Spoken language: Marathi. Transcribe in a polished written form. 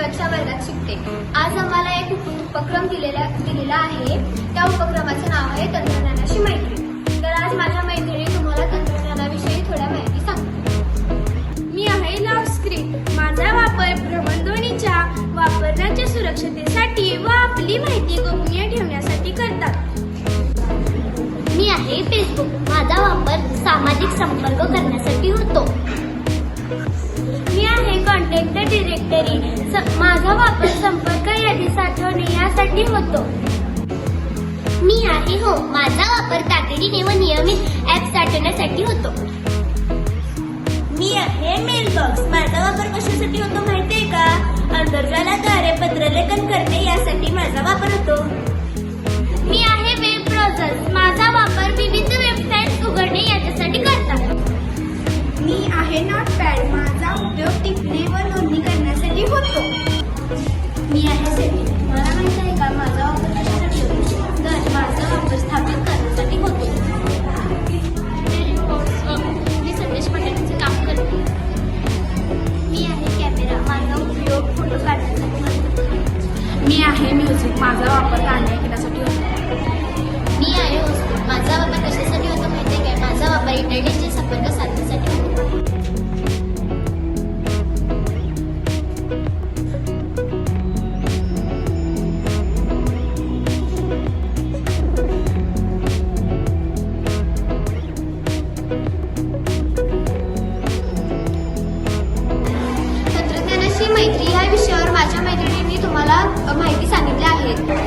शेवटच्या वर्गात शिकते। आज आम्हाला एक उपक्रम दिलेला आहे। त्या उपक्रमाचं नाव आहे तंत्रज्ञानाशी मैत्री। तर आज माझ्या मैत्रिणी तुम्हाला तंत्रज्ञानाविषयी थोड्या माहिती सांगते। मी आहे लॉक स्क्रीन। माझा वापर भ्रमणध्वनीच्या वापरण्याच्या सुरक्षतेसाठी व आपली माहिती गोपनीय ठेवण्यासाठी करतात। मी आहे फेसबुक। माझा वापर सामाजिक संपर्क करण्यासाठी होतो। मी आहे कॉन्टॅक्ट डिरेक्टरी। माझा वापर संपर्क यादी साठवणे यासाठी होतो। मी आहे हो। माझा वापर तातडीने व नियमित ऍप साठवण्यासाठी होतो। मी आहे मेलबॉक्स। माझा वापर कशासाठी होतो माहितीये का? आंतरजालाद्वारे पत्रलेखन करणे यासाठी माझा वापर होतो। मी आहे वेब ब्राउझर। माझा वापर विविध वेबसाईट्स उघडणे याच्यासाठी करतात। मी आहे नोटपॅड। माझा उपयोग टिपणे व नोंदणी करण्यासाठी होतो। मी आहे सेटिंग। मला माहित आहे का माझा वापर कशासाठी होतो? तर माझा वापर स्थापित करण्यासाठी होतो। मी संदेश पाठवण्याचे काम करते। मी आहे कॅमेरा। माझा उपयोग फोटो काढण्यासाठी होतो। मी आहे म्युझिक। माझा वापर गाणे ऐकण्यासाठी होतो। मी आहे हॉटस्पॉट। माझा वापर कशासाठी होतो माहिती आहे काय? माझा वापर इंटरनेटचे संपर्क साधण्यासाठी होतो। तंत्रज्ञानाशी मैत्री या विषयावर माझ्या मैत्रिणींनी तुम्हाला माहिती सांगितली आहे।